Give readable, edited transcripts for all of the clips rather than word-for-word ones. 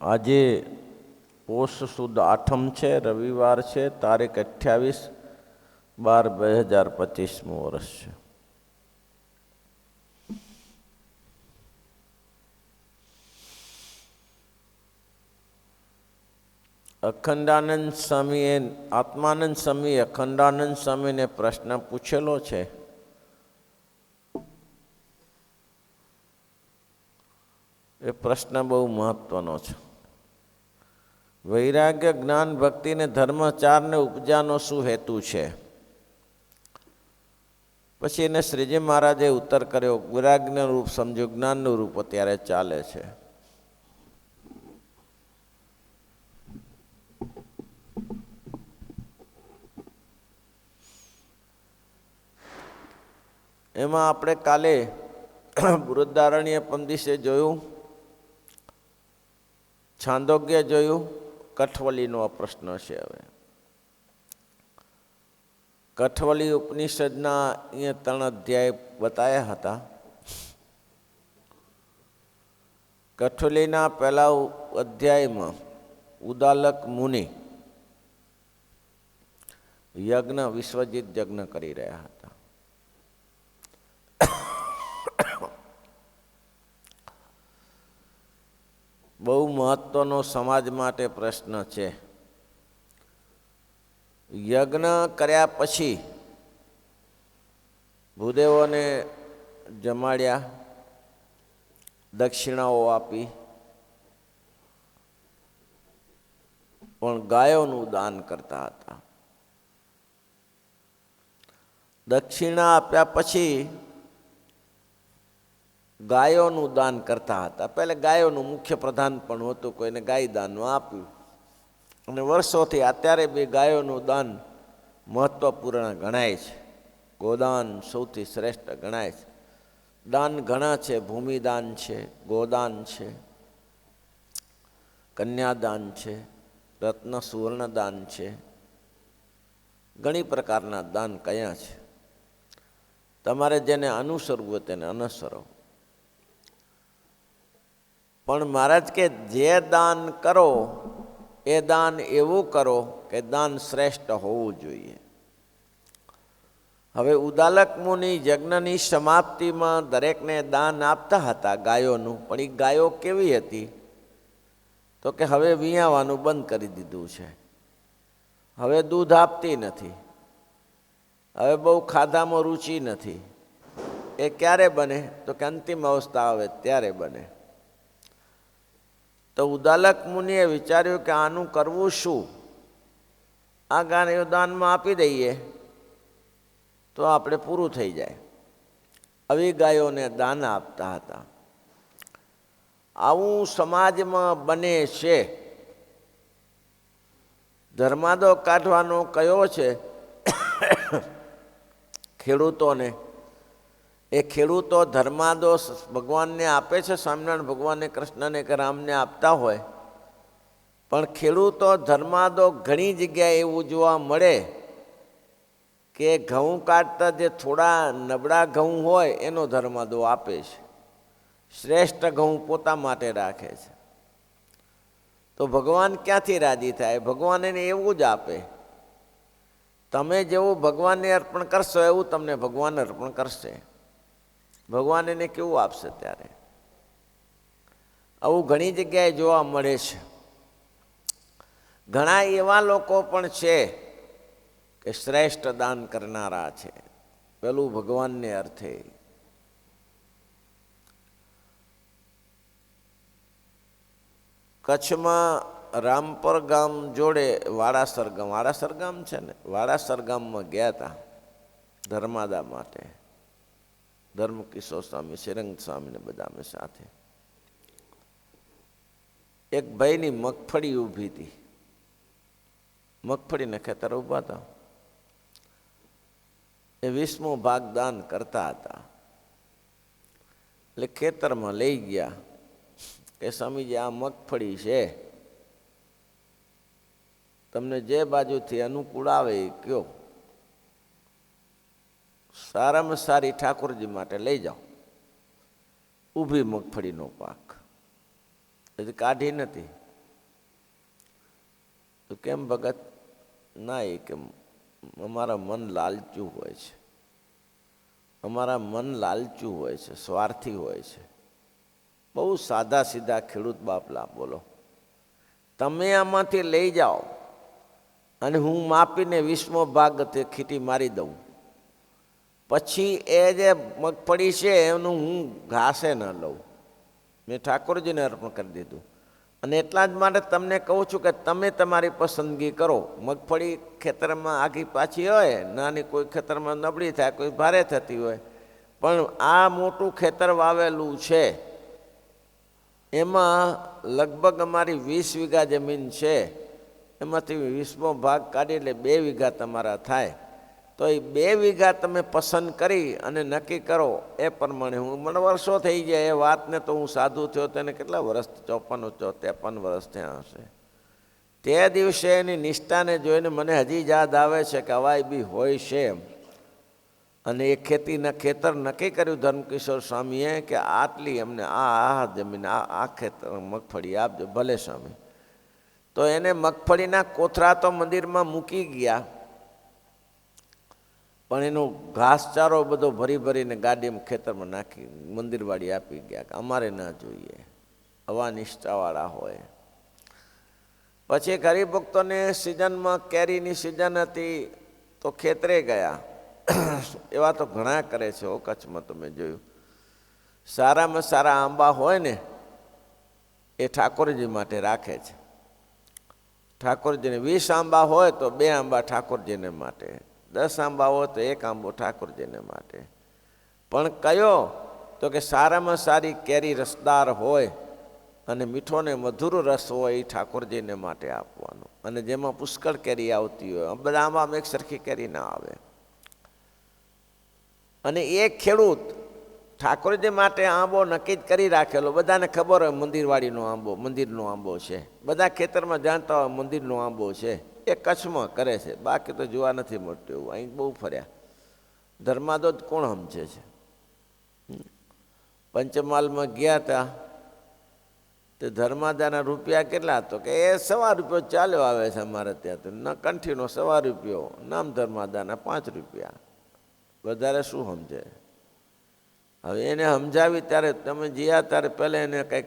આજે પોષ સુદ આઠમ છે, રવિવાર છે, તારીખ 28/12/2025 વર્ષ છે. અખંડાનંદ સ્વામીએ આત્માનંદ સ્વામી અખંડાનંદ સ્વામીને પ્રશ્ન પૂછેલો છે. એ પ્રશ્ન બહુ મહત્વનો છે. વૈરાગ્ય, જ્ઞાન, ભક્તિ ને ધર્મ ચારને ઉપજાનો શું હેતુ છે? પછી એને શ્રીજી મહારાજે ઉત્તર કર્યો, વૈરાગ્યનું રૂપ સમજો, જ્ઞાનનું રૂપ અત્યારે ચાલે છે. એમાં આપણે કાલે બૃહદારણ્ય પંદિશે જોયું, છાંદોગ્ય જોયું, કઠવલીનો આ પ્રશ્ન છે. હવે કઠવલી ઉપનિષદના અહીંયા 3 અધ્યાય બતાવ્યા હતા. કઠવલીના પહેલા અધ્યાયમાં ઉદાલક મુનિ યજ્ઞ, વિશ્વજીત યજ્ઞ કરી રહ્યા હતા. બહુ મહત્વનો સમાજ માટે પ્રશ્ન છે. યજ્ઞ કર્યા પછી ભૂદેવોને જમાડ્યા, દક્ષિણાઓ આપી, પણ ગાયોનું દાન કરતા હતા. દક્ષિણા આપ્યા પછી ગાયોનું દાન કરતા હતા. પહેલાં ગાયોનું મુખ્ય પ્રધાન પણ હતું, કોઈને ગાય દાનમાં આપ્યું, અને વર્ષોથી અત્યારે બી ગાયોનું દાન મહત્વપૂર્ણ ગણાય છે. ગોદાન સૌથી શ્રેષ્ઠ ગણાય છે. દાન ઘણા છે, ભૂમિદાન છે, ગોદાન છે, કન્યાદાન છે, રત્ન સુવર્ણ દાન છે, ઘણી પ્રકારના દાન કયા છે. તમારે જેને અનુસરવું હોય તેને અનુસરો. પણ મહારાજ કે જે દાન કરો એ દાન એવું કરો કે દાન શ્રેષ્ઠ હોવું જોઈએ. હવે ઉદાલક મુનિ યજ્ઞની સમાપ્તિમાં દરેકને દાન આપતા હતા ગાયોનું, પણ એ ગાયો કેવી હતી? તો કે હવે વિયાવાનું બંધ કરી દીધું છે, હવે દૂધ આપતી નથી, હવે બહુ ખાધામાં રુચિ નથી. એ ક્યારે બને? તો કે અંતિમ અવસ્થા આવે ત્યારે બને. તો ઉદાલક મુનિએ વિચાર્યું કે આનું કરવું શું? આ ગાયો દાનમાં આપી દઈએ તો આપણે પૂરું થઈ જાય. આવી ગાયોને દાન આપતા હતા. આવું સમાજમાં બને છે. ધર્માદો કાઢવાનો કયો છે ખેડૂતોને. એ ખેડૂતો ધર્માદો ભગવાનને આપે છે, સ્વામિનારાયણ ભગવાનને, કૃષ્ણને કે રામને આપતા હોય, પણ ખેડૂતો ધર્માદો ઘણી જગ્યાએ એવું જોવા મળે કે ઘઉં કાઢતા જે થોડા નબળા ઘઉં હોય એનો ધર્માદો આપે છે, શ્રેષ્ઠ ઘઉં પોતા માટે રાખે છે. તો ભગવાન ક્યાંથી રાજી થાય? ભગવાન એને એવું જ આપે. તમે જેવું ભગવાનને અર્પણ કરશો એવું તમને ભગવાન અર્પણ કરશે. ભગવાન એને કેવું આપશે ત્યારે? આવું ઘણી જગ્યાએ જોવા મળે છે. ઘણા એવા લોકો પણ છે કે શ્રેષ્ઠ દાન કરનારા છે, પેલું ભગવાનને અર્થે. કચ્છમાં રામપર ગામ જોડે વાડાસર ગામ છે ને, વાડાસર ગામમાં ગયા હતા ધર્માદા માટે. ધર્મકિશોર સ્વામી, શ્રીરંગ સ્વામી ને બધા અમે સાથે. એક ભાઈની મગફળી ઊભી હતી, મગફળીને ખેતર ઊભા હતા. એ 20મો ભાગ દાન કરતા હતા. એટલે ખેતરમાં લઈ ગયા કે સ્વામીજી આ મગફળી છે, તમને જે બાજુથી અનુકૂળ આવે એ કયો, સારામાં સારી ઠાકોરજી માટે લઈ જાઓ. ઊભી મગફળીનો પાક હજી કાઢી નથી. તો કેમ ભગત? ના, એ કે અમારા મન લાલચું હોય છે, અમારા મન લાલચું હોય છે, સ્વાર્થી હોય છે. બહુ સાદા સીધા ખેડૂત બાપલા. બોલો, તમે આમાંથી લઈ જાઓ અને હું માપીને 20મો ભાગ તે ખીટી મારી દઉં, પછી એ જે મગફળી છે એનું હું ઘાસે ન લઉં. મેં ઠાકોરજીને અર્પણ કરી દીધું. અને એટલા જ માટે તમને કહું છું કે તમે તમારી પસંદગી કરો. મગફળી ખેતરમાં આગી પાછી હોય, નાની કોઈ ખેતરમાં નબળી થાય, કોઈ ભારે થતી હોય, પણ આ મોટું ખેતર વાવેલું છે, એમાં લગભગ અમારી 20 વીઘા જમીન છે. એમાંથી 20મો ભાગ કાઢી એટલે 2 વીઘા તમારા થાય. તો એ 2 વીઘા તમે પસંદ કરી અને નક્કી કરો. એ પ્રમાણે મને વર્ષો થઈ જાય એ વાતને, તો હું સાધુ થયો તેને કેટલા વર્ષ? 54-53 વર્ષ થયા હશે. તે દિવસે એની નિષ્ઠાને જોઈને મને હજી યાદ આવે છે કે હવાઈ બી હોય છે એમ. અને એ ખેતીના ખેતર નક્કી કર્યું ધર્મકિશોર સ્વામીએ કે આટલી અમને આ જમીન આ ખેતર મગફળી આપજો. ભલે સ્વામી. તો એને મગફળીના કોથળા તો મંદિરમાં મૂકી ગયા, પણ એનો ઘાસચારો બધો ભરી ભરીને ગાડીમાં ખેતરમાં નાખી મંદિરવાળી આપી ગયા કે અમારે ના જોઈએ. આવા નિષ્ઠાવાળા હોય. પછી હરિભક્તોને સિઝનમાં કેરીની સિઝન હતી તો ખેતરે ગયા. એવા તો ઘણા કરે છે હો કચ્છમાં. તમે જોયું, સારામાં સારા આંબા હોય ને એ ઠાકોરજી માટે રાખે છે. ઠાકોરજીને 20 આંબા હોય તો 2 આંબા ઠાકોરજીને માટે, 10 આંબા હોય તો 1 આંબો ઠાકોરજીને માટે. પણ કયો? તો કે સારામાં સારી કેરી રસદાર હોય અને મીઠો ને મધુર રસ હોય એ ઠાકોરજીને માટે આપવાનો. અને જેમાં પુષ્કળ કેરી આવતી હોય, બધા આંબામાં એક સરખી કેરી ના આવે. અને એક ખેડૂત ઠાકોરજી માટે આંબો નક્કી જ કરી રાખેલો. બધાને ખબર હોય મંદિરવાળીનો આંબો મંદિરનો આંબો છે, બધા ખેતરમાં જાણતા હોય મંદિરનો આંબો છે. એ કચ્છમાં કરે છે, બાકી તો જોવા નથી મળતું એવું. અહીં બહુ ફર્યા. ધર્માદો જ કોણ સમજે છે? પંચમહાલમાં ગયા હતા તો ધર્માદાના રૂપિયા કેટલા? તો કે એ ₹1.25 ચાલ્યો આવે છે અમારે ત્યાં. તો ન કંઠીનો ₹1.25, નામ ધર્માદાના ₹5. વધારે શું સમજે? હવે એને સમજાવી ત્યારે તમે જ્યાં ત્યારે પહેલાં એને કંઈક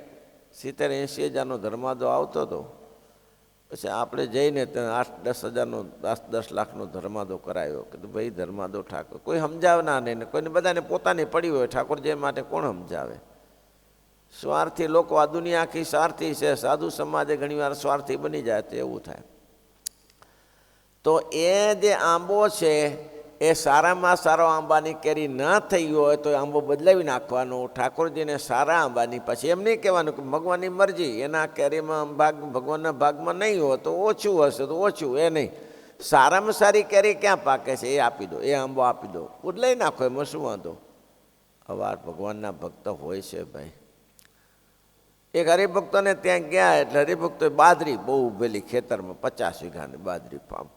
70-80 હજારનો ધર્માદો આવતો હતો. પછી આપણે જઈને ત્યાં 8-10 હજારનો 10 લાખનો ધર્માદો કરાયો કે ભાઈ ધર્માદો ઠાકોર. કોઈ સમજાવના નહીં, કોઈને બધાને પોતાની પડી હોય. ઠાકોરજી માટે કોણ સમજાવે? સ્વાર્થી લોકો. આ દુનિયા આખી સ્વાર્થી છે. સાધુ સમાજે ઘણીવાર સ્વાર્થી બની જાય તો એવું થાય. તો એ જે આંબો છે એ સારામાં સારો આંબાની કેરી ન થઈ હોય તો આંબો બદલાવી નાખવાનો. ઠાકોરજીને સારા આંબાની. પછી એમ નહીં કહેવાનું કે ભગવાનની મરજી, એના કેરીમાં ભાગ ભગવાનના ભાગમાં નહીં હોય તો ઓછું હશે તો ઓછું. એ નહીં, સારામાં સારી કેરી ક્યાં પાકે છે એ આપી દો, એ આંબો આપી દો, બદલાઈ નાખો. એમાં શું વાંધો? આવા ભગવાનના ભક્ત હોય છે ભાઈ. એક હરિભક્તોને ત્યાં ગયા એટલે હરિભક્તોએ બાજરી બહુ ઉભેલી ખેતરમાં, 50 વીઘાની બાજરી પામ,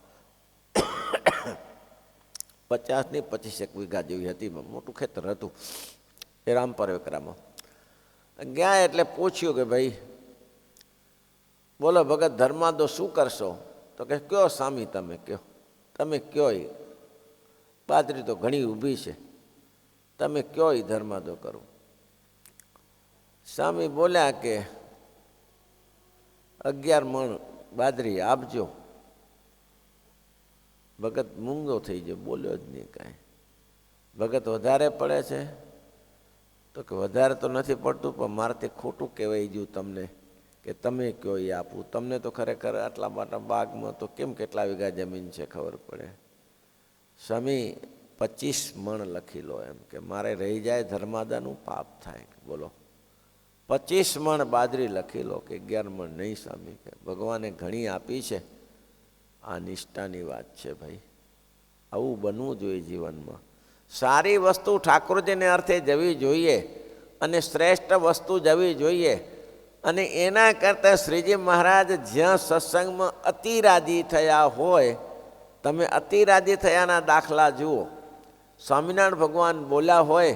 50 નહીં 25 વીઘા જેવી હતી. મોટું ખેતર હતું એ રામપર વેકરામાં. ગયા એટલે પૂછ્યું કે ભાઈ બોલો ભગત ધર્માદો શું કરશો? તો કે કયો સ્વામી તમે કયો, તમે કયો. એ બાજરી તો ઘણી ઊભી છે, તમે કયો એ ધર્માદો કરો. સ્વામી બોલ્યા કે 11 મણ બાજરી આપજો. ભગત મૂંગો થઈ ગયો, બોલ્યો જ નહીં કાંઈ. ભગત વધારે પડે છે? તો કે વધારે તો નથી પડતું, પણ મારાથી ખોટું કહેવાય ગયું તમને કે તમે કયો એ આપું. તમને તો ખરેખર આટલા માટે બાગમાં તો કેમ કેટલા વીઘા જમીન છે ખબર પડે. સ્વામી 25 મણ લખી લો એમ કે મારે રહી જાય ધર્માદાનું પાપ થાય. બોલો, 25 મણ બાજરી લખી લો કે 11 મણ નહીં. સ્વામી કે ભગવાને ઘણી આપી છે, આ નિષ્ઠાની વાત છે ભાઈ. આવું બનવું જોઈએ જીવનમાં. સારી વસ્તુ ઠાકોરજીને અર્થે જવી જોઈએ અને શ્રેષ્ઠ વસ્તુ જવી જોઈએ. અને એના કરતાં શ્રીજી મહારાજ જ્યાં સત્સંગમાં અતિરાજી થયા હોય, તમે અતિરાજી થયાના દાખલા જુઓ. સ્વામિનારાયણ ભગવાન બોલ્યા હોય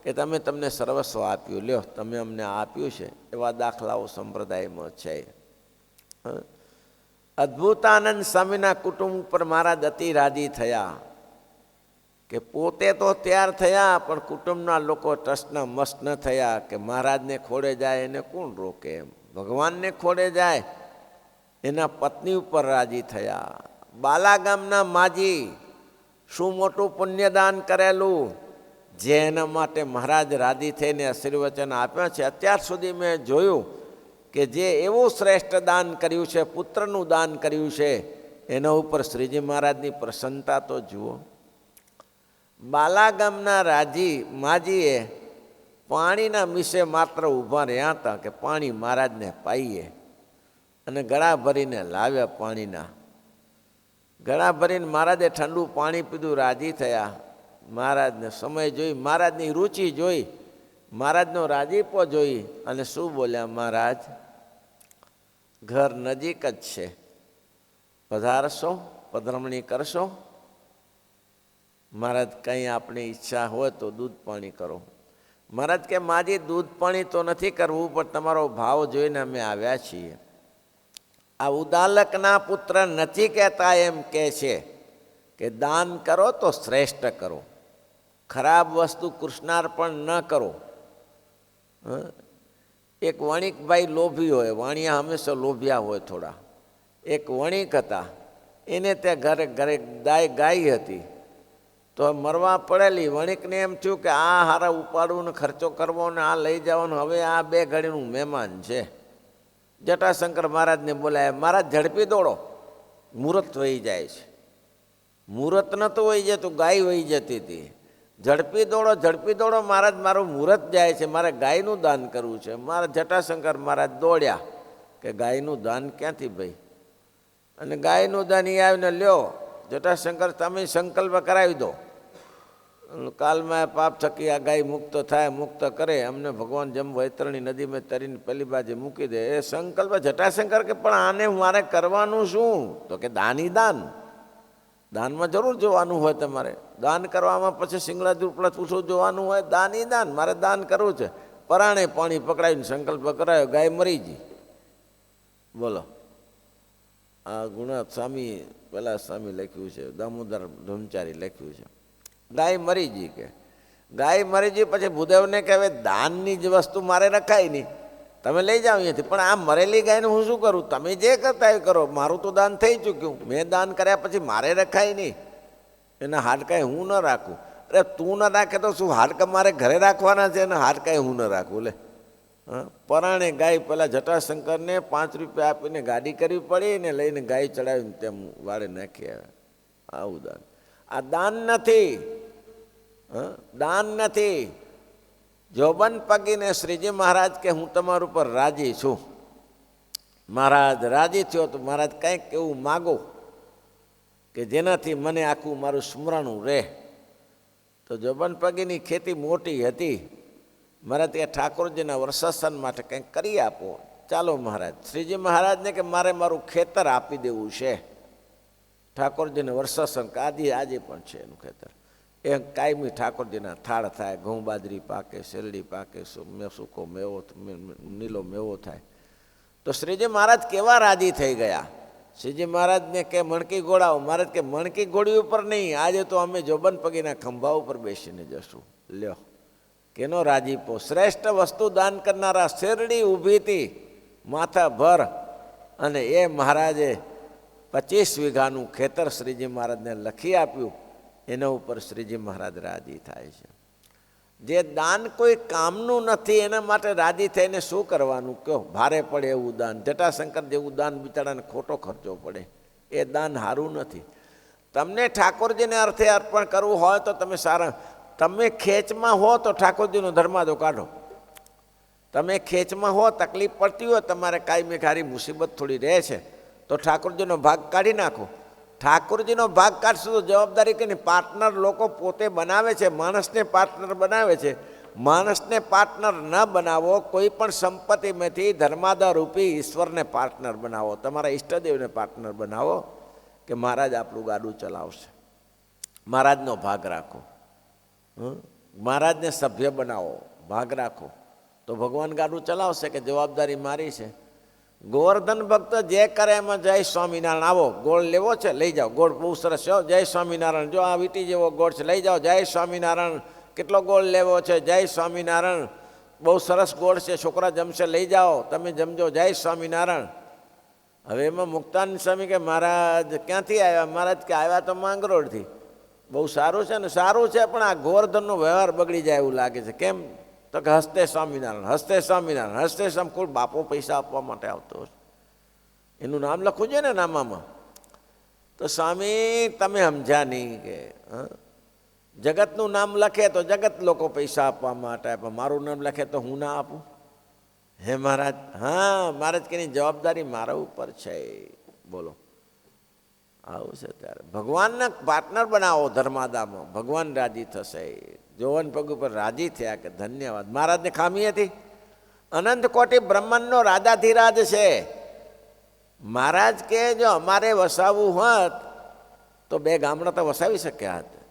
કે તમે તમને સર્વસ્વ આપ્યું, લ્યો તમે અમને આપ્યું છે, એવા દાખલાઓ સંપ્રદાયમાં છે. અદ્ભુતાનંદ સ્વામીના કુટુંબ ઉપર મહારાજ અતિ રાજી થયા કે પોતે તો તૈયાર થયા પણ કુટુંબના લોકો ટસના મસ્ત ન થયા કે મહારાજને ખોડે જાય એને કોણ રોકે, ભગવાનને ખોડે જાય એના પત્ની ઉપર રાજી થયા. બાલા ગામના માજી શું મોટું પુણ્યદાન કરેલું જે એના માટે મહારાજ રાજી થઈને આશીર્વચન આપ્યા છે. અત્યાર સુધી મેં જોયું કે જે એવું શ્રેષ્ઠ દાન કર્યું છે, પુત્રનું દાન કર્યું છે, એના ઉપર શ્રીજી મહારાજની પ્રસન્નતા તો જુઓ. બાલા ગામના માજીએ પાણીના મીસે માત્ર ઊભા રહ્યા હતા કે પાણી મહારાજને પાઈએ અને ગળા ભરીને લાવ્યા. પાણીના ગળા ભરીને મહારાજે ઠંડુ પાણી પીધું, રાજી થયા. મહારાજને સમય જોઈ, મહારાજની રુચિ જોઈ, મહારાજનો રાજીપો જોઈ અને શું બોલ્યા, મહારાજ ઘર નજીક જ છે, પધારશો, પધરામણી કરશો. મહારાજ કંઈ આપણી ઈચ્છા હોય તો દૂધ પાણી કરો. મહારાજ કે માજી દૂધ પાણી તો નથી કરવું પણ તમારો ભાવ જોઈને અમે આવ્યા છીએ. આ ઉદાલકના પુત્ર નથી કહેતા એમ કહે છે કે દાન કરો તો શ્રેષ્ઠ કરો, ખરાબ વસ્તુ કૃષ્ણાર્પણ ન કરો. એક વણિકભાઈ લોભી હોય, વાણિયા હંમેશા લોભિયા હોય થોડા. એક વણિક હતા, એને ત્યાં ઘરે ગાય હતી તો મરવા પડેલી. વણિકને એમ થયું કે આ હારા ઉપાડવું ને ખર્ચો કરવો ને આ લઈ જવાનું, હવે આ 2 ઘડીનું મહેમાન છે. જટાશંકર મહારાજને બોલાયા, મહારાજ ઝડપી દોડો, મુહૂર્ત વહી જાય છે. મુહૂર્ત નહોતું વહી જતું, ગાય વહી જતી હતી. ઝડપી દોડો, ઝડપી દોડો મહારાજ, મારું મુહૂર્ત જાય છે, મારે ગાયનું દાન કરવું છે. મારા જટાશંકર મહારાજ દોડ્યા કે ગાયનું દાન ક્યાંથી ભાઈ? અને ગાયનું દાન એ આવીને લ્યો જટાશંકર તમે સંકલ્પ કરાવી દો, કાલમાં પાપ થકી આ ગાય મુક્ત થાય, મુક્ત કરે, અમને ભગવાન જેમ વૈતરણી નદીમાં તરીને પેલી બાજુ મૂકી દે. એ સંકલ્પ જટાશંકર કે પણ આને મારે કરવાનું શું? તો કે દાની દાન. દાનમાં જરૂર જોવાનું હોય તમારે, દાન કરવામાં પછી સિંગલાજી પ્લસ પૂછું જોવાનું હોય. દાની દાન, મારે દાન કરવું છે. પરાણે પાણી પકડાવીને સંકલ્પ કરાયો, ગાય મરી ગઈ. બોલો, આ ગુણા સ્વામી પેલા સ્વામી લખ્યું છે, દામોદર બ્રહ્મચારી લખ્યું છે. ગાય મરી ગઈ કે ગાય મરી ગઈ પછી ભૂદેવને કહે દાનની જ વસ્તુ મારે રખાય નહીં, તમે લઈ જાઓ અહીંયાથી. પણ આ મરેલી ગાયને હું શું કરું? તમે જે કરતા એ કરો, મારું તો દાન થઈ ચૂક્યું. મેં દાન કર્યા પછી મારે રખાય નહીં, એના હાડકાય હું ન રાખું. અરે તું ન રાખે તો શું, હાડકા મારે ઘરે રાખવાના છે, એના હાડકાય હું ન રાખું. લે પરાણે ગાય પેલા જટાશંકરને 5 રૂપિયા આપીને ગાડી કરવી પડી ને લઈને ગાય ચડાવીને તેમ વાળે નાખી આવે. આવું દાન, આ દાન નથી, દાન નથી. જોબન પગીને શ્રીજી મહારાજ કે હું તમારા ઉપર રાજી છું. મહારાજ રાજી થયો તો મહારાજ કંઈક એવું માગો કે જેનાથી મને આખું મારું સ્મરણું રહે. તો જોબન પગીની ખેતી મોટી હતી. મારે ત્યાં ઠાકોરજીના વર્ષાસન માટે કંઈક કરી આપો. ચાલો મહારાજ. શ્રીજી મહારાજને કે મારે મારું ખેતર આપી દેવું છે. ઠાકોરજીને વર્ષાસન આજે પણ છે એનું ખેતર. એ કાયમી ઠાકોરજીના થાળ થાય, ઘઉં બાજરી પાકે, શેરડી પાકે, સૂકો મેવો, નીલો મેવો થાય. તો શ્રીજી મહારાજ કેવા રાજી થઈ ગયા. શ્રીજી મહારાજને કે મણકી ઘોડાવો. મહારાજ કે મણકી ઘોડી ઉપર નહીં, આજે તો અમે જોબન પગીના ખંભા ઉપર બેસીને જશું. લ્યો કેનો રાજીપો. શ્રેષ્ઠ વસ્તુ દાન કરનારા. શેરડી ઊભી હતી માથા ભર અને એ મહારાજે 25 વીઘાનું ખેતર શ્રીજી મહારાજને લખી આપ્યું. એના ઉપર શ્રીજી મહારાજ રાજી થાય છે. જે દાન કોઈ કામનું નથી એના માટે રાજી થઈને શું કરવાનું કહો? ભારે પડે એવું દાન. જટાશંકર જેવું દાન બિચારાને ખોટો ખર્ચો પડે, એ દાન સારું નથી. તમને ઠાકોરજીને અર્થે અર્પણ કરવું હોય તો તમે સારા, તમે ખેંચમાં હો તો ઠાકોરજીનો ધર્માદો કાઢો. તમે ખેંચમાં હો, તકલીફ પડતી હોય, તમારે કાંઈ ખારી મુસીબત થોડી રહે છે તો ઠાકોરજીનો ભાગ કાઢી નાખો. ઠાકોરજીનો ભાગ કાઢશો તો જવાબદારી કે પાર્ટનર લોકો પોતે બનાવે છે, માણસને પાર્ટનર બનાવે છે. માણસને પાર્ટનર ન બનાવો. કોઈ પણ સંપત્તિમાંથી ધર્માદા રૂપી ઈશ્વરને પાર્ટનર બનાવો. તમારા ઈષ્ટદેવને પાર્ટનર બનાવો કે મહારાજ આપણું ગાડું ચલાવશે. મહારાજનો ભાગ રાખો. મહારાજને સભ્ય બનાવો, ભાગ રાખો તો ભગવાન ગાડું ચલાવશે કે જવાબદારી મારી છે. ગોવર્ધન ભક્ત જે કરે એમાં જય સ્વામિનારાયણ, આવો ગોળ લેવો છે લઈ જાઓ, ગોળ બહુ સરસ છે, જય સ્વામિનારાયણ, જો આ વીટી જેવો ગોળ છે લઈ જાઓ, જય સ્વામિનારાયણ, કેટલો ગોળ લેવો છે, જય સ્વામિનારાયણ, બહુ સરસ ગોળ છે, છોકરા જમશે લઈ જાઓ, તમે જમજો, જય સ્વામિનારાયણ. હવે એમાં મુક્તાનંદ સ્વામી કે મહારાજ ક્યાંથી આવ્યા? મહારાજ કે આવ્યા તો માંગરોળથી. બહુ સારું છે ને, સારું છે, પણ આ ગોવર્ધનનો વ્યવહાર બગડી જાય એવું લાગે છે. કેમ? તો કે હસ્તે સ્વામિનારાયણ, હસ્તે સ્વામિનારાયણ, હસ્તે કોઈ બાપો પૈસા આપવા માટે આવતો હશે, એનું નામ લખવું જોઈએ ને નામામાં. તો સ્વામી તમે સમજ્યા નહીં કે જગતનું નામ લખે તો જગત લોકો પૈસા આપવા માટે આપે, મારું નામ લખે તો હું ના આપું? હે મહારાજ? હા મહારાજ કે એની જવાબદારી મારા ઉપર છે. બોલો, આવું છે. ત્યારે ભગવાનને પાર્ટનર બનાવો ધર્માદામાં, ભગવાન રાજી થશે. જોવન પગ ઉપર રાજી થયા કે ધન્યવાદ. મહારાજને ખામી હતી? અનંત કોટી બ્રહ્માંડનો રાજાધિરાજ છે. મહારાજ કે જો અમારે વસાવવું હોત તો 2 ગામડા તો વસાવી શક્યા હતા,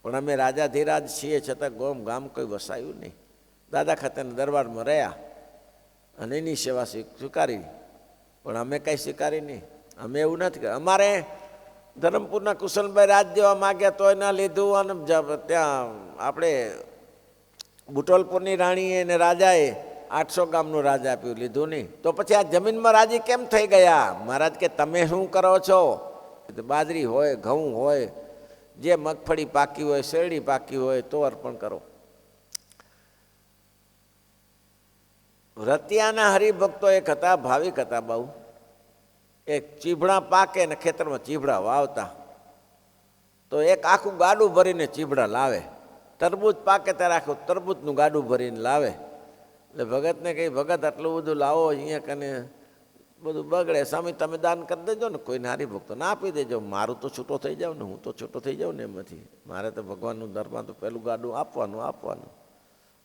પણ અમે રાજાધિરાજ છીએ છતાં ગામ કોઈ વસાવ્યું નહીં. દાદા ખાતેના દરબારમાં રહ્યા અને એની સેવા સ્વીકારી, પણ અમે કંઈ સ્વીકારી નહીં. અમે એવું નથી કર્યું. અમારે ધરમપુરના કુશલભાઈ રાજ દેવા માગ્યા તો એના લીધું, અને ત્યાં આપણે બુટોલપુરની રાણીએ અને રાજાએ 800 ગામનું રાજ આપ્યું, લીધું નહીં. તો પછી આ જમીનમાં રાજી કેમ થઈ ગયા? મહારાજ કે તમે શું કરો છો? બાજરી હોય, ઘઉં હોય, જે મગફળી પાકી હોય, શેરડી પાકી હોય તો અર્પણ કરો. રતિયાના હરિભક્તો એક હતા, ભાવિક હતા બહુ. એક ચીભડા પાકે ને ખેતરમાં ચીભડા વાવતા, તો એક આખું ગાડું ભરીને ચીભડા લાવે. તરબૂચ પાકે ત્યારે આખું તરબૂચનું ગાડું ભરીને લાવે. એટલે ભગતને કહી, ભગત આટલું બધું લાવો, અહીંયા કને બધું બગડે, સ્વામી તમે દાન કરી દેજો ને, કોઈને હરિભક્તો ના આપી દેજો, મારું તો છૂટો થઈ જાવ ને, હું તો છૂટો થઈ જાઉં ને એમાંથી. મારે તો ભગવાનનું ધર્મ તો પેલું ગાડું આપવાનું.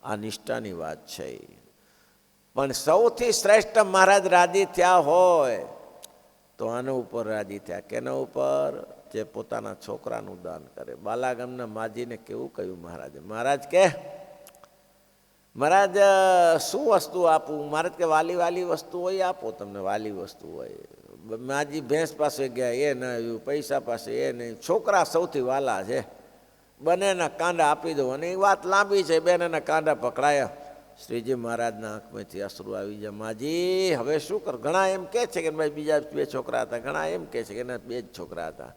આ નિષ્ઠાની વાત છે. પણ સૌથી શ્રેષ્ઠ મહારાજ રાજી થયા હોય તો આના ઉપર રાજી થયા. કેના ઉપર? જે પોતાના છોકરાનું દાન કરે. બાલાગામના માજીને કેવું કહ્યું મહારાજે? મહારાજ કે મહારાજ શું વસ્તુ આપું? મહારાજ કે વાલી વસ્તુ હોય આપો, તમને વાલી વસ્તુ હોય. માજી ભેંસ પાસે ગયા, એ ન આવ્યું, પૈસા પાસે એ નહીં, છોકરા સૌથી વાલા છે, બંનેના કાંડા આપી દો. અને એ વાત લાંબી છે, બેનના કાંડા પકડાયા. શ્રીજી મહારાજના આંખમાંથી અશ્રુ આવી જાય. માજી હવે શું કર? ઘણા એમ કહે છે કે ભાઈ બીજા 2 છોકરા હતા, ઘણા એમ કહે છે કે એના 2 જ છોકરા હતા.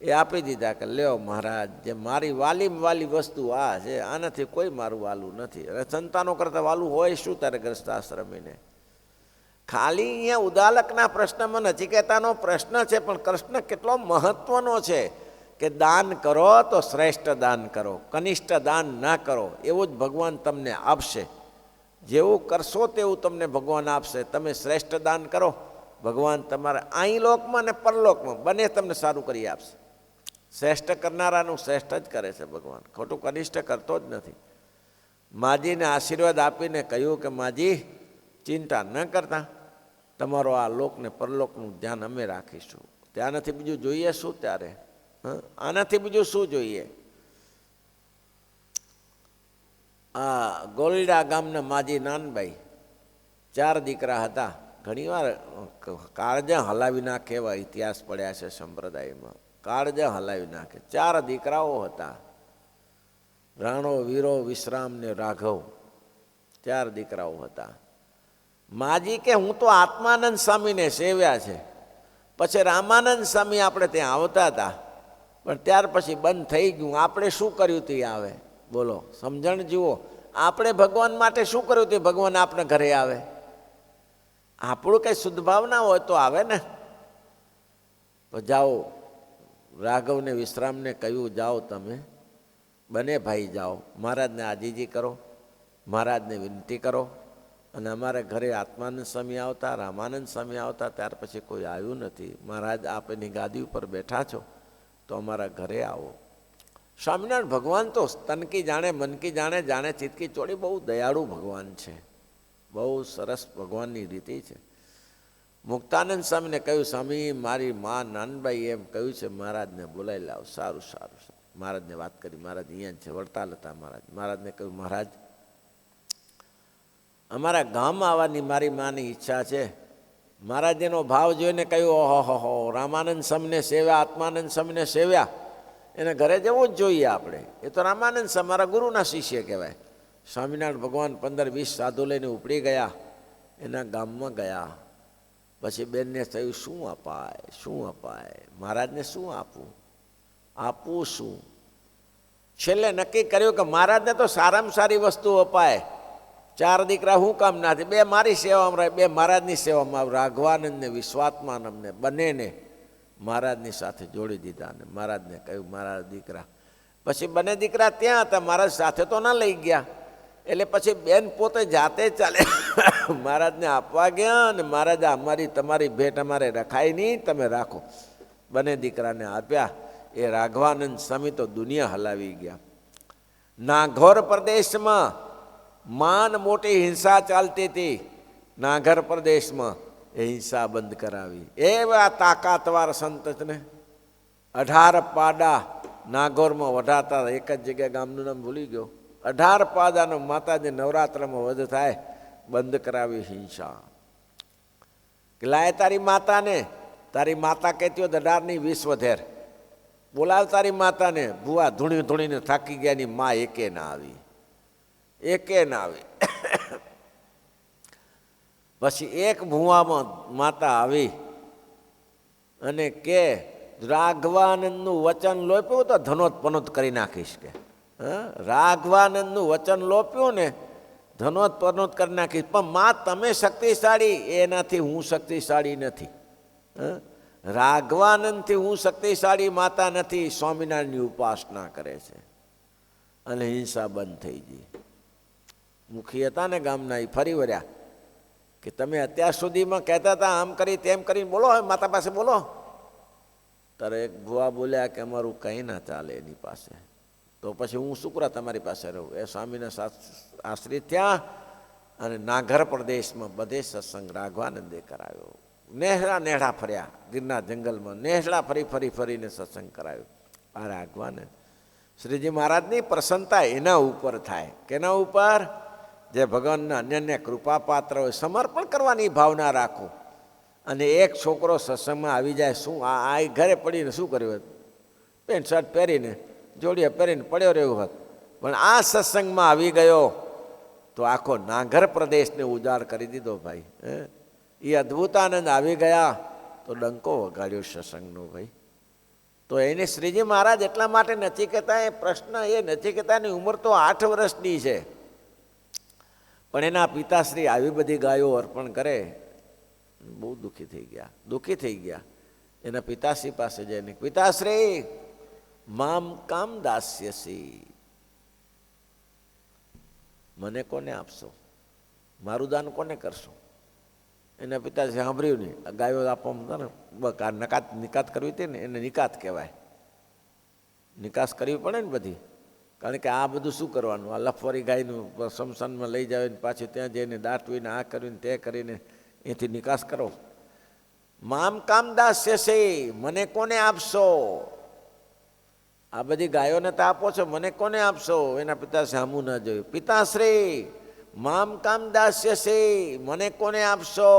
એ આપી દીધા કે લ્યો મહારાજ, જે મારી વાલી વસ્તુ આ છે, આનાથી કોઈ મારું વાલું નથી. અને સંતાનો કરતાં વાલું હોય શું તારે ગ્રસ્તાશ્રમીને? ખાલી અહીંયા ઉદાલકના પ્રશ્નમાં નચિકેતાનો પ્રશ્ન છે, પણ કૃષ્ણ કેટલો મહત્વનો છે કે દાન કરો તો શ્રેષ્ઠ દાન કરો, કનિષ્ઠ દાન ના કરો. એવું જ ભગવાન તમને આપશે. જેવું કરશો તેવું તમને ભગવાન આપશે. તમે શ્રેષ્ઠ દાન કરો, ભગવાન તમારા અહીં લોકમાં ને પરલોકમાં બંને તમને સારું કરી આપશે. શ્રેષ્ઠ કરનારાનું શ્રેષ્ઠ જ કરે છે ભગવાન, ખોટું કનિષ્ઠ કરતો જ નથી. માજીને આશીર્વાદ આપીને કહ્યું કે માજી ચિંતા ન કરતા, તમારો આ લોકને પરલોકનું ધ્યાન અમે રાખીશું. ત્યાંથી બીજું જોઈએ શું? ત્યારે આનાથી બીજું શું જોઈએ? આ ગોલડા ગામના માજી નાનભાઈ, 4 દીકરા હતા. ઘણીવાર કાળજા હલાવી નાખે એવા ઇતિહાસ પડ્યા છે સંપ્રદાયમાં. કાળજા હલાવી નાખે. 4 દીકરાઓ હતા, રાણો, વીરો, વિશ્રામ ને રાઘવ. 4 દીકરાઓ હતા. માજી કે હું તો આત્માનંદ સ્વામીને સેવ્યા છે. પછી રામાનંદ સ્વામી આપણે ત્યાં આવતા હતા, પણ ત્યાર પછી બંધ થઈ ગયું. આપણે શું કર્યું તે આવે? બોલો, સમજણ જુઓ. આપણે ભગવાન માટે શું કર્યું તે ભગવાન આપણા ઘરે આવે? આપણું કંઈ શુદ્ધ ભાવના હોય તો આવે ને. તો જાઓ, રાઘવને વિશ્રામને કહ્યું જાઓ, તમે બંને ભાઈ જાઓ, મહારાજને આજીજી કરો, મહારાજને વિનંતી કરો. અને અમારે ઘરે આત્માનંદ સ્વામી આવતા, રામાનંદ સ્વામી આવતા, ત્યાર પછી કોઈ આવ્યું નથી. મહારાજ આપની ગાદી ઉપર બેઠા છો તો અમારા ઘરે આવો. સ્વામિનારાયણ ભગવાન તો તનકી જાણે, મનકી જાણે, જાણે ચિતકી ચોડી. બહુ દયાળુ ભગવાન છે, બહુ સરસ ભગવાનની રીતિ છે. મુક્તાનંદ સ્વામીને કહ્યું, સ્વામી મારી મા નાનબાઈ એમ કહ્યું છે, મહારાજને બોલાવી લાવ. સારું. મહારાજને વાત કરી. મહારાજ અહીંયા છે, વડતાલ હતા મહારાજ. મહારાજને કહ્યું, મહારાજ અમારા ગામમાં આવવાની મારી માની ઈચ્છા છે, મહારાજનો ભાવ જોઈને કહ્યું, ઓહો હો, રામાનંદ સ્વામીને સેવ્યા, આત્માનંદ સ્વામીને સેવ્યા, એને ઘરે જવું જ જોઈએ આપણે. એ તો રામાનંદ સ્વામી મારા ગુરુના શિષ્ય કહેવાય. સ્વામિનારાયણ ભગવાન 15-20 સાધુ લઈને ઉપડી ગયા, એના ગામમાં ગયા. પછી બેનને થયું, શું અપાય, શું અપાય, મહારાજને શું આપવું, આપવું શું? છેલ્લે નક્કી કર્યું કે મહારાજને તો સારામાં સારી વસ્તુ અપાય. 4 દીકરા હું કામ ના થાય, 2 મારી સેવામાં રહે, 2 મહારાજની સેવામાં. રાઘવાનંદને વિશ્વાત્માનંદને બંનેને મહારાજની સાથે જોડી દીધા. અને મહારાજને કહ્યું, મારા દીકરા. પછી બંને દીકરા ત્યાં હતા, મહારાજ સાથે તો ના લઈ ગયા. એટલે પછી બેન પોતે જાતે ચાલે મહારાજને આપવા ગયા. અને મહારાજ, અમારી તમારી ભેટ અમારે રખાય નહીં, તમે રાખો. બંને દીકરાને આપ્યા. એ રાઘવાનંદ સ્વામી તો દુનિયા હલાવી ગયા. નાઘોર પ્રદેશમાં માન મોટી હિંસા ચાલતી હતી. નાગર પ્રદેશમાં એ હિંસા બંધ કરાવી. એવા તાકાતવાર સંતને 18 પાડા નાગોરમાં વઢાતા. એક જ જગ્યાએ ગામનું નામ ભૂલી ગયો. 18 પાદાનો માતાજી નવરાત્રમાં વધ થાય, બંધ કરાવી હિંસા. કે લાય તારી માતાને, તારી માતા કહેતી હોય 18ની 20 વધેર બોલાવ તારી માતાને. ભુવા ધૂણી ધૂણીને થાકી ગયાની મા એકે ના આવી, એકે ના આવી. પછી એક ભુવામાં માતા આવી અને કે રાઘવાનંદનું વચન લોપ્યું તો ધનોત પનોત કરી નાખીશ. કે રાઘવાનંદનું વચન લોપ્યું ને ધનોત પનોત કરી નાખીશ. પણ માં તમે શક્તિશાળી, એનાથી હું શક્તિશાળી નથી. રાઘવાનંદથી હું શક્તિશાળી માતા નથી. સ્વામિનારાયણની ઉપાસના કરે છે. અને હિંસા બંધ થઈ ગઈ. મુખી હતા ને ગામના, એ ફરી વળ્યા કે તમે અત્યાર સુધીમાં કહેતા હતા આમ કરી તેમ કરીને બોલો, હવે માતા પાસે બોલો. ત્યારે એક ભુવા બોલ્યા કે અમારું કંઈ ના ચાલે એની પાસે, તો પછી હું શું કરા તમારી પાસે રહું. એ સ્વામીના આશ્રિત થયા અને નાગર પ્રદેશમાં બધે સત્સંગ રાઘવાનંદે કરાવ્યો. નેહડા નેહડા ફર્યા ગીરના જંગલમાં, નેહડા ફરીને સત્સંગ કરાવ્યો. આ રાઘવાનંદ શ્રીજી મહારાજની પ્રસન્નતા એના ઉપર થાય. કેના ઉપર? જે ભગવાનના અન્યને કૃપા પાત્ર હોય, સમર્પણ કરવાની ભાવના રાખો. અને એક છોકરો સત્સંગમાં આવી જાય, શું આ ઘરે પડીને શું કર્યું હોત? પેન્ટ શર્ટ પહેરીને જોડિયા પહેરીને પડ્યો રહ્યો હોત. પણ આ સત્સંગમાં આવી ગયો તો આખો નાગર પ્રદેશને ઉજાડ કરી દીધો ભાઈ. એ અદ્ભુતાનંદ આવી ગયા તો ડંકો વગાડ્યો સત્સંગનો ભાઈ. તો એને શ્રીજી મહારાજ એટલા માટે નથી કહેતા. એ પ્રશ્ન એ નથી કહેતાની ઉંમર તો 8 વર્ષની છે, પણ એના પિતાશ્રી આવી બધી ગાયો અર્પણ કરે, બહુ દુઃખી થઈ ગયા. એના પિતાશ્રી પાસે જઈને, પિતાશ્રી મામ કામ દાસ્યસી, મને કોને આપશો, મારું દાન કોને કરશો? એના પિતાશ્રી સાંભળ્યું નહીં. ગાયો આપવામાં ને નિકાત કરવી હતી ને, એને નિકાત કહેવાય. નિકાસ કરવી પડે ને બધી, કારણ કે આ બધું શું કરવાનું? આ લફવારી ગાયનું શમશાનમાં લઈ જાવ ને પાછી ત્યાં જઈને દાટવીને આ કરીને તે કરીને એથી નિકાસ કરો. મામ કામ દાસ્ય છે, મને કોને આપશો? આ બધી ગાયોને તો આપો છો, મને કોને આપશો? એના પિતા સામું ના જોયું. પિતાશ્રી મામ કામ દાસ્ય છે, મને કોને આપશો?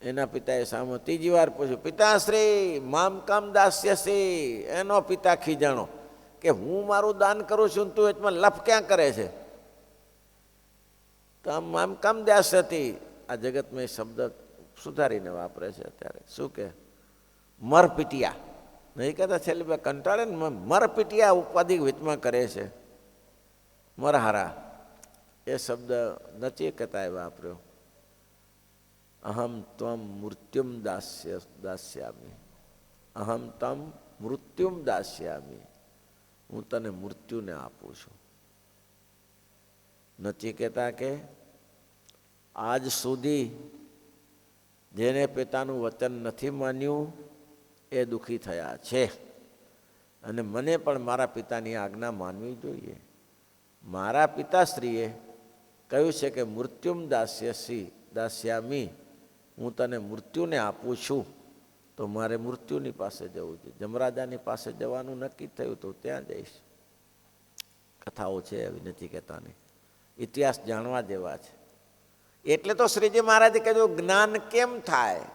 એના પિતાએ સામો 3જી વાર પૂછ્યું, પિતાશ્રી મામ કામ દાસ્ય છે. એનો પિતા ખીજાણો કે હું મારું દાન કરું છું, તું એમાં લફ ક્યાં કરે છે? તો મામ કામ દાસ્યથી આ જગતમાં એ શબ્દ સુધારીને વાપરે છે અત્યારે. શું કે? મરપીટિયા નહીં કહેતા? છેલ્લી બે કંટાળે ને મરપીટિયા ઉપાધિ વિતમાં કરે છે. મરહારા એ શબ્દ નથી કહેતા એ વાપર્યો. અહમ ત્વમ મૃત્યુમ દાસ્યામી, અહમ તમ મૃત્યુમ દાસ્યામી, હું તને મૃત્યુને આપું છું. નથી કહેતા કે આજ સુધી જેને પિતાનું વચન નથી માન્યું એ દુઃખી થયા છે, અને મને પણ મારા પિતાની આજ્ઞા માનવી જોઈએ. મારા પિતાશ્રીએ કહ્યું છે કે મૃત્યુમ દાસ્યામી, હું તને મૃત્યુને આપું છું, તો મારે મૃત્યુની પાસે જવું છે. જમરાજાની પાસે જવાનું નક્કી થયું તો ત્યાં જઈશ. કથાઓ છે એવી નથી કહેતાની, ઇતિહાસ જાણવા જેવા છે. એટલે તો શ્રીજી મહારાજે કીધું જ્ઞાન કેમ થાય?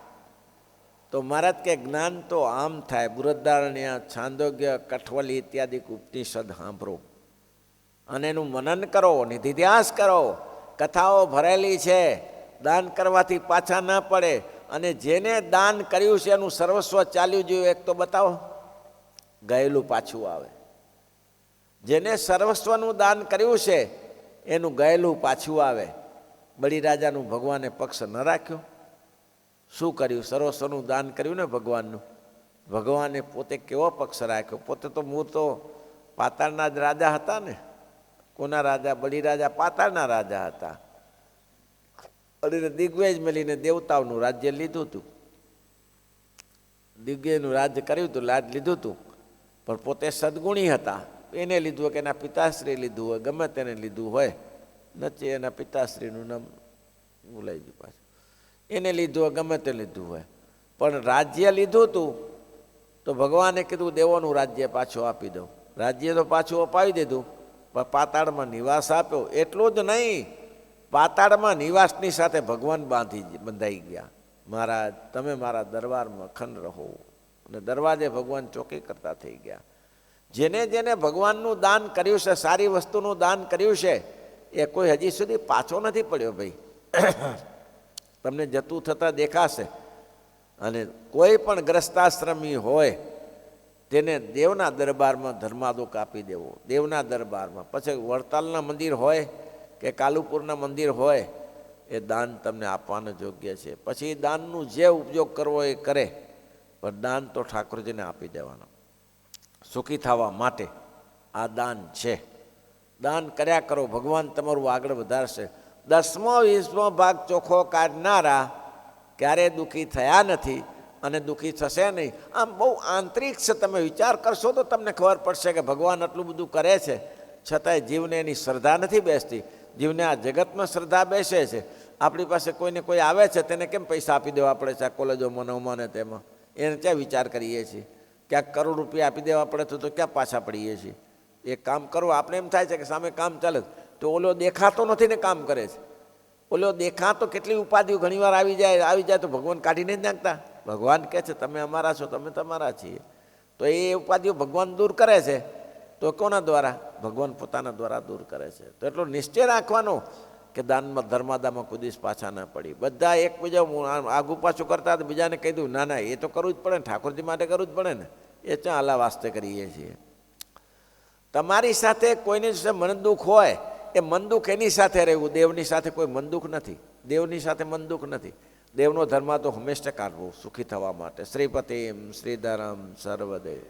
તો મહારાજ કે જ્ઞાન તો આમ થાય, બૃહદારણ્ય, છાંદોગ્ય, કઠવલી ઇત્યાદિ ઉપનિષદ સાંભળો અને એનું મનન કરો, નિધિધ્યાસ કરો. કથાઓ ભરેલી છે, દાન કરવાથી પાછા ન પડે. અને જેને દાન કર્યું છે એનું સર્વસ્વ ચાલ્યું જોયું એક તો બતાવો, ગયેલું પાછું આવે. જેને સર્વસ્વનું દાન કર્યું છે એનું ગયેલું પાછું આવે. બલિરાજાનું ભગવાને પક્ષ ન રાખ્યો. શું કર્યું? સર્વસ્વનું દાન કર્યું ને ભગવાનનું. ભગવાને પોતે કેવો પક્ષ રાખ્યો? પોતે તો મૂળ તો પાતાળના જ રાજા હતા ને. કોના રાજા? બલિરાજા પાતાળના રાજા હતા. અને દિગ્વિજય મળીને દેવતાઓનું રાજ્ય લીધું હતું. દિગ્વિજયનું રાજ્ય કર્યું હતું, લાજ લીધું હતું. પણ પોતે સદગુણી હતા. એને લીધું હોય કે એના પિતાશ્રી લીધું હોય, ગમે તેને લીધું હોય, નથી એના પિતાશ્રીનું નામ ભૂલાઈ ગયું પાછું. એને લીધું હોય, ગમે તે લીધું હોય, પણ રાજ્ય લીધું હતું. તો ભગવાને કીધું દેવોનું રાજ્ય પાછું આપી દઉં. રાજ્ય તો પાછું અપાવી દીધું, પણ પાતાળમાં નિવાસ આપ્યો. એટલું જ નહીં, પાતાળમાં નિવાસની સાથે ભગવાન બંધાઈ ગયા. મહારાજ તમે મારા દરબારમાં અખંડ રહો. અને દરવાજે ભગવાન ચોકી કરતા થઈ ગયા. જેને જેને ભગવાનનું દાન કર્યું છે, સારી વસ્તુનું દાન કર્યું છે, એ કોઈ હજી સુધી પાછો નથી પડ્યો ભાઈ. તમને જતું થતાં દેખાશે. અને કોઈ પણ ગ્રસ્તાશ્રમી હોય તેને દેવના દરબારમાં ધર્માદો કાપી દેવો, દેવના દરબારમાં. પછી વડતાલના મંદિર હોય કે કાલુપુરના મંદિર હોય, એ દાન તમને આપવાનું યોગ્ય છે. પછી દાનનું જે ઉપયોગ કરવો એ કરે, પણ દાન તો ઠાકોરજીને આપી દેવાનો. સુખી થવા માટે આ દાન છે. દાન કર્યા કરો, ભગવાન તમારું આગળ વધારશે. 10મો 20મો ભાગ ચોખ્ખો કાઢનારા ક્યારેય દુઃખી થયા નથી અને દુઃખી થશે નહીં. આમ બહુ આંતરિક છે. તમે વિચાર કરશો તો તમને ખબર પડશે કે ભગવાન આટલું બધું કરે છે, છતાંય જીવને એની શ્રદ્ધા નથી બેસતી. જીવને આ જગતમાં શ્રદ્ધા બેસે છે. આપણી પાસે કોઈને કોઈ આવે છે, તેને કેમ પૈસા આપી દેવા પડે છે? આ કોલેજો મનોમાં ને તેમાં એને ક્યાં વિચાર કરીએ છીએ? ક્યાંક કરોડ રૂપિયા આપી દેવા પડે તો ક્યાં પાછા પડીએ છીએ? એ કામ કરવું આપણે એમ થાય છે કે સામે કામ ચાલે તો ઓલો દેખાતો નથી ને કામ કરે છે. ઓલો દેખાતો કેટલી ઉપાધિઓ ઘણીવાર આવી જાય તો ભગવાન કાઢીને જ નાખતા. ભગવાન કહે છે તમે અમારા છો, તમે તમારા છીએ. તો એ ઉપાધિઓ ભગવાન દૂર કરે છે. તો કોના દ્વારા? ભગવાન પોતાના દ્વારા દૂર કરે છે. તો એટલો નિશ્ચય રાખવાનો કે દાનમાં ધર્માદામાં કોઈ દિવસ પાછા ના પડી. બધા એકબીજા આગુ પાછું કરતા બીજાને કહી દઉં, ના ના એ તો કરવું જ પડે ને, ઠાકોરજી માટે કરવું જ પડે ને. એ ક્યાં આલા વાસ્તે કરીએ છીએ? તમારી સાથે કોઈની મન દુઃખ હોય, એ મન દુઃખ એની સાથે રહેવું. દેવની સાથે કોઈ મન દુઃખ નથી. દેવની સાથે મન દુઃખ નથી. દેવનો ધર્મ તો હંમેશા કાઢવો સુખી થવા માટે. શ્રીપતિમ શ્રીધરમ સર્વદેવ.